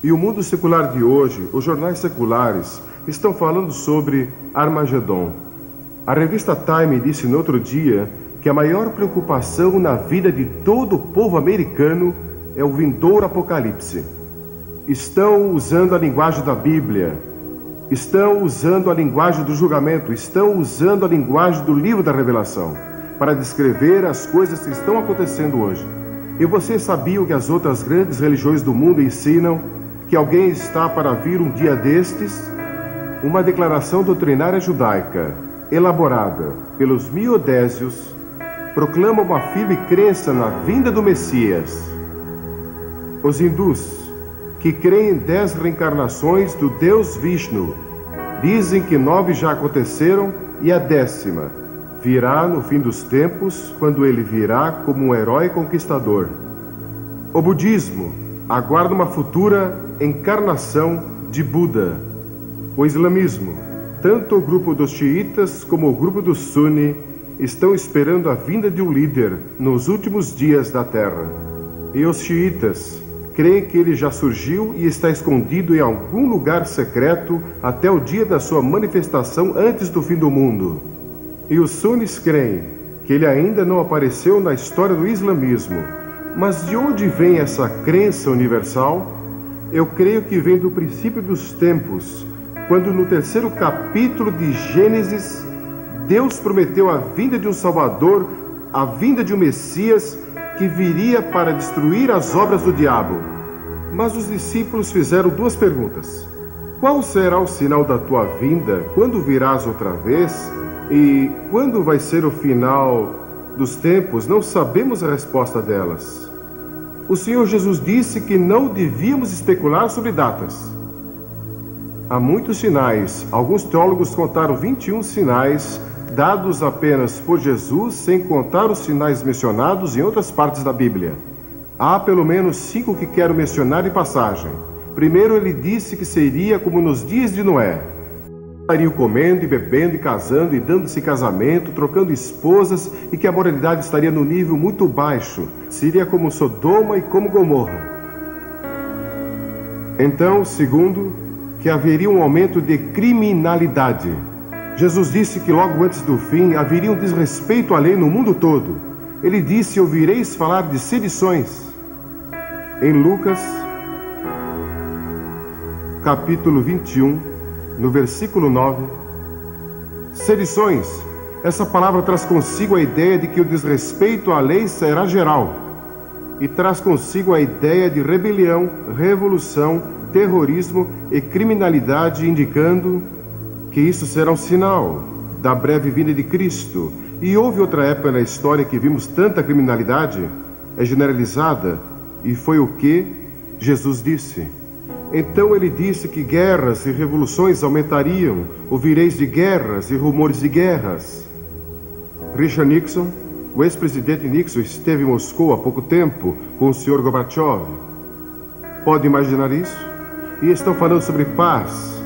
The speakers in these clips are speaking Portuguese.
E o mundo secular de hoje, os jornais seculares, estão falando sobre Armagedon. A revista Time disse no outro dia que a maior preocupação na vida de todo o povo americano é o vindouro apocalipse. Estão usando a linguagem da Bíblia, estão usando a linguagem do julgamento, estão usando a linguagem do livro da Revelação para descrever as coisas que estão acontecendo hoje. E você sabia que as outras grandes religiões do mundo ensinam que alguém está para vir um dia destes? Uma declaração doutrinária judaica, elaborada pelos miodésios, proclama uma firme crença na vinda do Messias. Os hindus, que creem em 10 reencarnações do Deus Vishnu, dizem que 9 já aconteceram e a 10ª virá no fim dos tempos, quando ele virá como um herói conquistador. O budismo aguarda uma futura encarnação de Buda. O islamismo, tanto o grupo dos xiitas como o grupo dos suni, estão esperando a vinda de um líder nos últimos dias da Terra. E os xiitas creem que ele já surgiu e está escondido em algum lugar secreto até o dia da sua manifestação antes do fim do mundo. E os sunis creem que ele ainda não apareceu na história do islamismo. Mas de onde vem essa crença universal? Eu creio que vem do princípio dos tempos, quando no 3º capítulo de Gênesis, Deus prometeu a vinda de um Salvador, a vinda de um Messias que viria para destruir as obras do diabo. Mas os discípulos fizeram 2 perguntas. Qual será o sinal da tua vinda? Quando virás outra vez? E quando vai ser o final dos tempos? Não sabemos a resposta delas. O Senhor Jesus disse que não devíamos especular sobre datas. Há muitos sinais. Alguns teólogos contaram 21 sinais dados apenas por Jesus, sem contar os sinais mencionados em outras partes da Bíblia. Há pelo menos 5 que quero mencionar em passagem. Primeiro, ele disse que seria como nos dias de Noé. Estariam comendo e bebendo e casando e dando-se casamento, trocando esposas, e que a moralidade estaria no nível muito baixo. Seria como Sodoma e como Gomorra. Então, segundo, que haveria um aumento de criminalidade. Jesus disse que logo antes do fim haveria um desrespeito à lei no mundo todo. Ele disse: ouvireis falar de sedições. Em Lucas, capítulo 21, no versículo 9, sedições. Essa palavra traz consigo a ideia de que o desrespeito à lei será geral. E traz consigo a ideia de rebelião, revolução, terrorismo e criminalidade, indicando que isso será um sinal da breve vinda de Cristo. E houve outra época na história que vimos tanta criminalidade, é generalizada, e foi o que Jesus disse. Então ele disse que guerras e revoluções aumentariam, ouvireis de guerras e rumores de guerras. Richard Nixon, o ex-presidente Nixon, esteve em Moscou há pouco tempo com o Sr. Gorbachev. Pode imaginar isso? E estão falando sobre paz.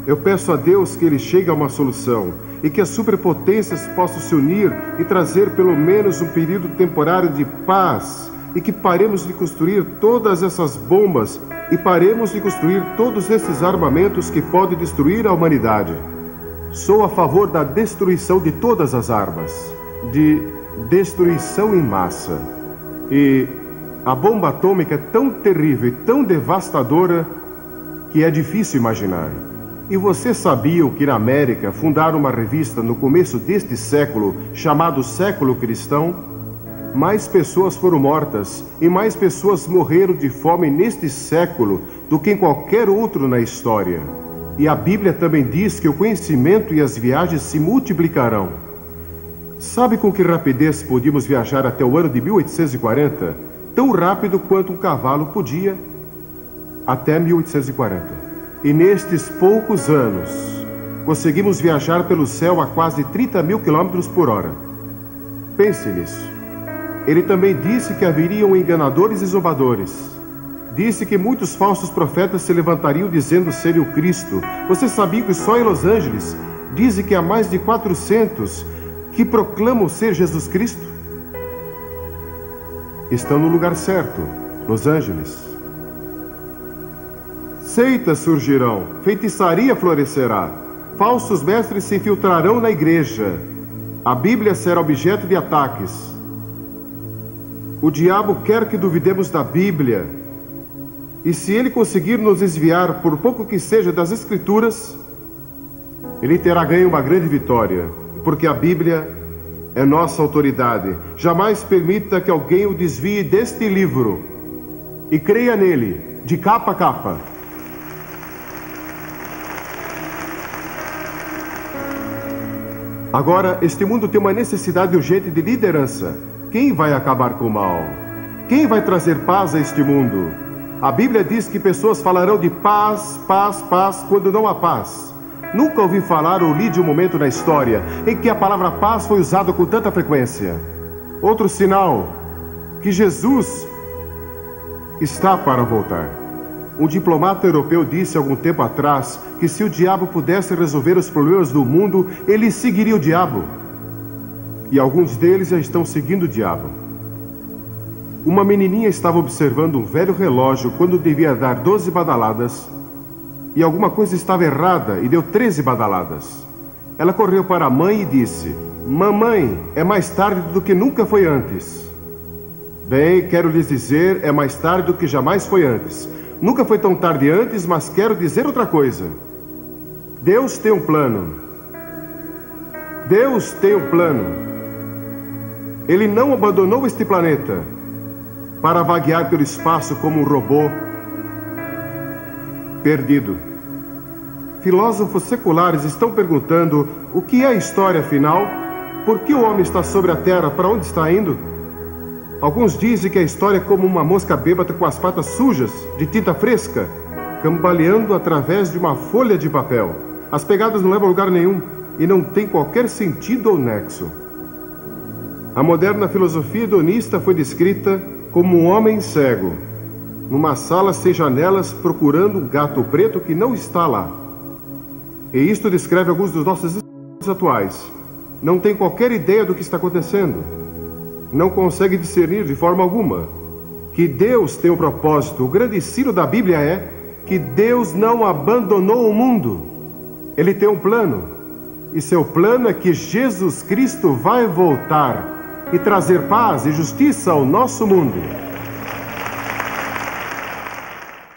Eu peço a Deus que ele chegue a uma solução e que as superpotências possam se unir e trazer pelo menos um período temporário de paz, e que paremos de construir todas essas bombas e paremos de construir todos esses armamentos que podem destruir a humanidade. Sou a favor da destruição de todas as armas, de destruição em massa. E a bomba atômica é tão terrível e tão devastadora que é difícil imaginar. E vocês sabiam que na América fundaram uma revista no começo deste século chamado Século Cristão? Mais pessoas foram mortas e mais pessoas morreram de fome neste século do que em qualquer outro na história. E a Bíblia também diz que o conhecimento e as viagens se multiplicarão. Sabe com que rapidez podíamos viajar até o ano de 1840? Tão rápido quanto um cavalo podia até 1840. E nestes poucos anos, conseguimos viajar pelo céu a quase 30 mil quilômetros por hora. Pense nisso. Ele também disse que haveriam enganadores e zombadores. Disse que muitos falsos profetas se levantariam dizendo ser o Cristo. Você sabia que só em Los Angeles dizem que há mais de 400 que proclamam ser Jesus Cristo? Estão no lugar certo, Los Angeles. Seitas surgirão, feitiçaria florescerá, falsos mestres se infiltrarão na igreja, a Bíblia será objeto de ataques. O diabo quer que duvidemos da Bíblia, e se ele conseguir nos desviar, por pouco que seja, das Escrituras, ele terá ganho uma grande vitória, porque a Bíblia é nossa autoridade. Jamais permita que alguém o desvie deste livro, e creia nele, de capa a capa. Agora, este mundo tem uma necessidade urgente de liderança. Quem vai acabar com o mal? Quem vai trazer paz a este mundo? A Bíblia diz que pessoas falarão de paz, paz, paz, quando não há paz. Nunca ouvi falar ou li de um momento na história em que a palavra paz foi usada com tanta frequência. Outro sinal que Jesus está para voltar. Um diplomata europeu disse algum tempo atrás que se o diabo pudesse resolver os problemas do mundo, ele seguiria o diabo. E alguns deles já estão seguindo o diabo. Uma menininha estava observando um velho relógio quando devia dar 12 badaladas, e alguma coisa estava errada e deu 13 badaladas. Ela correu para a mãe e disse: "Mamãe, é mais tarde do que nunca foi antes." Bem, quero lhes dizer, é mais tarde do que jamais foi antes. Nunca foi tão tarde antes, mas quero dizer outra coisa. Deus tem um plano. Deus tem um plano. Ele não abandonou este planeta para vaguear pelo espaço como um robô perdido. Filósofos seculares estão perguntando o que é a história afinal, por que o homem está sobre a Terra, para onde está indo? Alguns dizem que a história é como uma mosca bêbada com as patas sujas, de tinta fresca, cambaleando através de uma folha de papel. As pegadas não levam a lugar nenhum e não tem qualquer sentido ou nexo. A moderna filosofia hedonista foi descrita como um homem cego, numa sala sem janelas, procurando um gato preto que não está lá. E isto descreve alguns dos nossos estudos atuais. Não tem qualquer ideia do que está acontecendo. Não consegue discernir de forma alguma que Deus tem um propósito. O grande ensino da Bíblia é que Deus não abandonou o mundo. Ele tem um plano. E seu plano é que Jesus Cristo vai voltar e trazer paz e justiça ao nosso mundo.